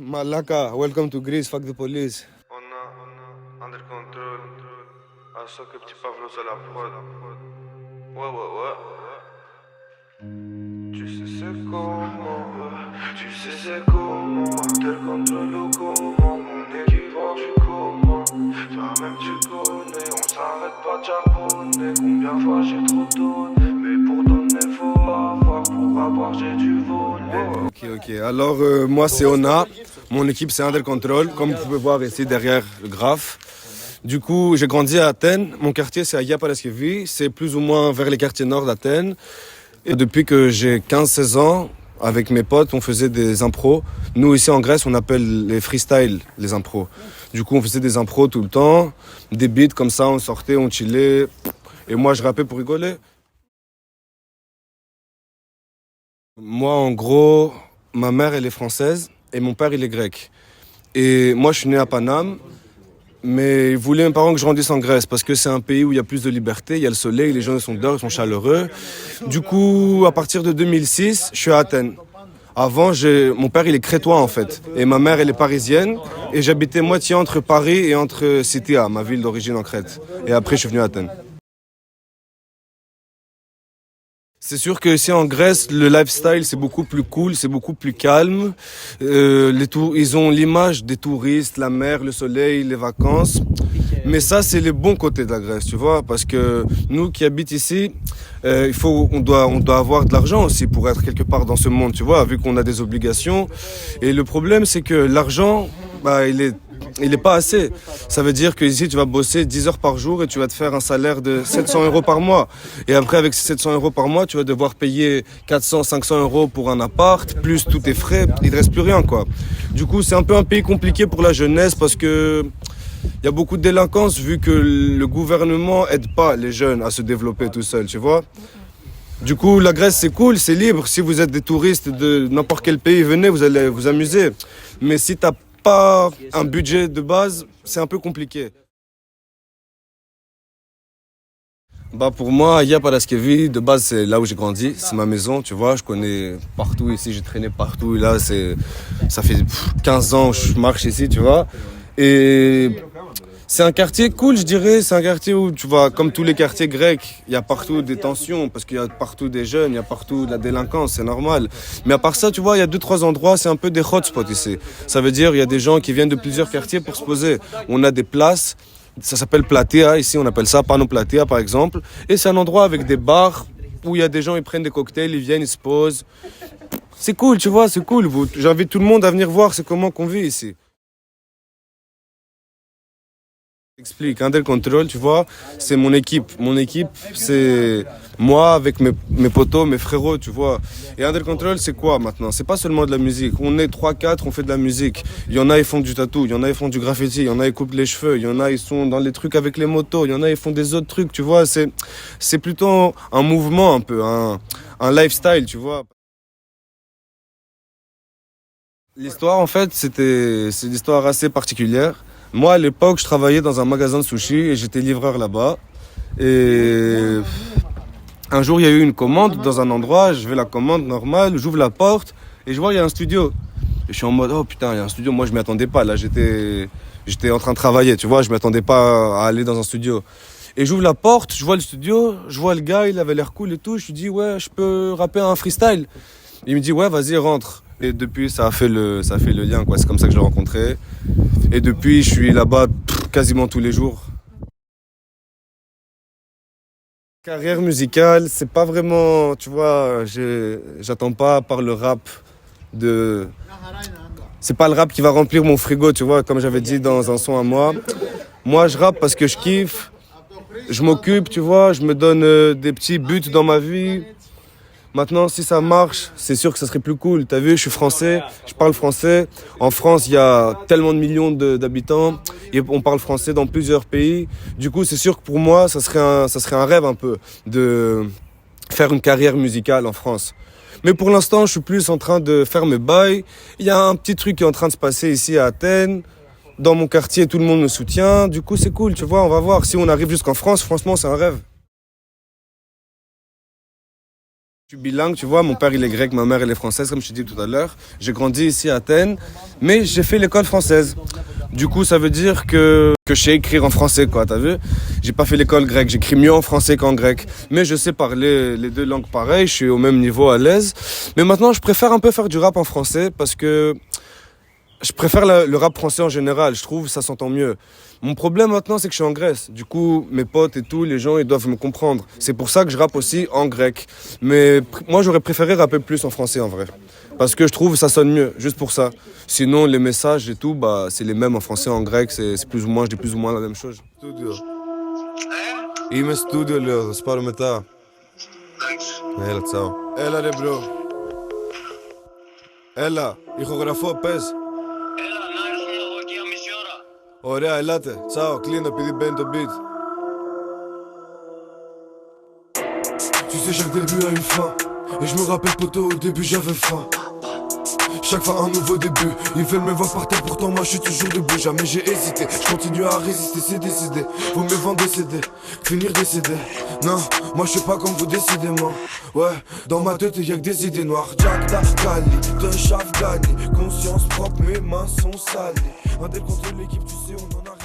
Malaka, welcome to Greece, fuck the police. On a under control. À chaque petit Pavlos à la prod. Ouais, ouais, ouais. Tu sais c'est comment, tu sais c'est comment. Under control ou comment. Mon équipe vend du comment. Toi-même tu connais, on s'arrête pas de charbonner. Combien de fois j'ai trop donné. Mais pour donner faut avoir, pour avoir j'ai dû voler. Ok. Alors, moi, c'est Ona. Mon équipe, c'est Under Control, comme vous pouvez voir ici derrière le graphe. Du coup, j'ai grandi à Athènes. Mon quartier, c'est Agia Paraskevi. C'est plus ou moins vers les quartiers nord d'Athènes. Et depuis que j'ai 15-16 ans, avec mes potes, on faisait des impros. Nous, ici en Grèce, on appelle les freestyles, les impros. Du coup, on faisait des impros tout le temps. Des beats comme ça, on sortait, on chillait. Et moi, je rappais pour rigoler. Moi, en gros, ma mère, elle est française et mon père, il est grec. Et moi, je suis né à Paname, mais ils voulaient mes parents que je grandisse en Grèce parce que c'est un pays où il y a plus de liberté, il y a le soleil, les gens sont dehors, ils sont chaleureux. Du coup, à partir de 2006, je suis à Athènes. Avant, mon père, il est crétois en fait, et ma mère, elle est parisienne. Et j'habitais moitié entre Paris et entre Cythia, ma ville d'origine en Crète. Et après, je suis venu à Athènes. C'est sûr que ici en Grèce, le lifestyle c'est beaucoup plus cool, c'est beaucoup plus calme. Ils ont l'image des touristes, la mer, le soleil, les vacances. Mais ça, c'est les bons côtés de la Grèce, tu vois, parce que nous qui habitons ici, on doit avoir de l'argent aussi pour être quelque part dans ce monde, tu vois, vu qu'on a des obligations. Et le problème, c'est que l'argent, il est pas assez. Ça veut dire que ici, tu vas bosser 10 heures par jour et tu vas te faire un salaire de 700 euros par mois. Et après, avec ces 700 euros par mois, tu vas devoir payer 400, 500 euros pour un appart, plus tous tes frais. Il ne reste plus rien, quoi. Du coup, c'est un peu un pays compliqué pour la jeunesse parce que il y a beaucoup de délinquance vu que le gouvernement aide pas les jeunes à se développer tout seuls, tu vois. Du coup, la Grèce, c'est cool, c'est libre. Si vous êtes des touristes de n'importe quel pays, venez, vous allez vous amuser. Mais si t'as pas un budget de base, c'est un peu compliqué. Bah pour moi, Aya Paraskevi, de base, c'est là où j'ai grandi, c'est ma maison, tu vois, je connais partout ici, j'ai traîné partout, et là, ça fait 15 ans que je marche ici, tu vois. Et c'est un quartier cool, je dirais, c'est un quartier où, tu vois, comme tous les quartiers grecs, il y a partout des tensions, parce qu'il y a partout des jeunes, il y a partout de la délinquance, c'est normal. Mais à part ça, tu vois, il y a 2-3 endroits, c'est un peu des hotspots ici. Ça veut dire, il y a des gens qui viennent de plusieurs quartiers pour se poser. On a des places. Ça s'appelle Platea, ici on appelle ça Pano Platea par exemple. Et c'est un endroit avec des bars où il y a des gens, ils prennent des cocktails, ils viennent, ils se posent. C'est cool, tu vois, c'est cool. J'invite tout le monde à venir voir c'est comment qu'on vit ici. Explique, Under Control, tu vois, c'est mon équipe. Mon équipe, c'est moi avec mes potos, mes frérots, tu vois. Et Under Control, c'est quoi maintenant? C'est pas seulement de la musique. On est 3-4, on fait de la musique. Il y en a, ils font du tatou, il y en a, ils font du graffiti, il y en a, ils coupent les cheveux, il y en a, ils sont dans les trucs avec les motos, il y en a, ils font des autres trucs, tu vois. C'est plutôt un mouvement un peu, un lifestyle, tu vois. L'histoire, en fait, c'est une histoire assez particulière. Moi, à l'époque, je travaillais dans un magasin de sushi et j'étais livreur là-bas. Et un jour, il y a eu une commande dans un endroit. Je vais la commande normale, j'ouvre la porte et je vois il y a un studio. Et je suis en mode, oh putain, il y a un studio. Moi, je m'y attendais pas. Là, j'étais en train de travailler, tu vois. Je m'attendais pas à aller dans un studio. Et j'ouvre la porte, je vois le studio, je vois le gars, il avait l'air cool et tout. Je lui dis, ouais, je peux rapper un freestyle. Il me dit, ouais, vas-y, rentre. Et depuis, ça a fait le lien, quoi. C'est comme ça que je l'ai rencontré. Et depuis, je suis là-bas quasiment tous les jours. Carrière musicale, c'est pas vraiment, tu vois, j'attends pas par le rap de... C'est pas le rap qui va remplir mon frigo, tu vois, comme j'avais dit dans un son à moi. Moi, je rappe parce que je kiffe, je m'occupe, tu vois, je me donne des petits buts dans ma vie. Maintenant, si ça marche, c'est sûr que ça serait plus cool. T'as vu, je suis français, je parle français. En France, il y a tellement de millions d'habitants et on parle français dans plusieurs pays. Du coup, c'est sûr que pour moi, ça serait un rêve un peu de faire une carrière musicale en France. Mais pour l'instant, je suis plus en train de faire mes bails. Il y a un petit truc qui est en train de se passer ici à Athènes. Dans mon quartier, tout le monde me soutient. Du coup, c'est cool, tu vois, on va voir. Si on arrive jusqu'en France, franchement, c'est un rêve. Je suis bilingue, tu vois, mon père il est grec, ma mère elle est française, comme je t'ai dit tout à l'heure. J'ai grandi ici à Athènes, mais j'ai fait l'école française. Du coup, ça veut dire que je sais écrire en français, quoi, t'as vu? J'ai pas fait l'école grecque, j'écris mieux en français qu'en grec. Mais je sais parler les deux langues pareilles, je suis au même niveau à l'aise. Mais maintenant, je préfère un peu faire du rap en français parce que je préfère le rap français en général, je trouve, ça s'entend mieux. Mon problème maintenant, c'est que je suis en Grèce. Du coup, mes potes et tout, les gens, ils doivent me comprendre. C'est pour ça que je rappe aussi en grec. Mais moi, j'aurais préféré rapper plus en français, en vrai. Parce que je trouve que ça sonne mieux, juste pour ça. Sinon, les messages et tout, bah, c'est les mêmes en français, en grec, c'est plus ou moins, je dis plus ou moins la même chose. Studio. Είμαι studio, λέω, θα σπάρω μετά. Έλα, τσάω. Έλα ρε, bro. Έλα, ηχογραφώ, πες. Ωραία, ελάτε. Τσάω, κλείνω επειδή μπαίνει το beat. Tu sais, chaque début a une fin. Et je me rappelle, poto, au début j'avais faim. Chaque fois un nouveau début. Ils veulent me voir par terre, pourtant moi je suis toujours debout. Jamais j'ai hésité, je continue à résister, c'est décidé. Vous me vendre décédé, finir décédé. Non, moi je suis pas comme vous décidément. Ouais, dans ma tête y'a que des idées noires. Jack Kali, de Afghani. Conscience propre, mes mains sont salies. Un dél contre l'équipe, tu sais, on en a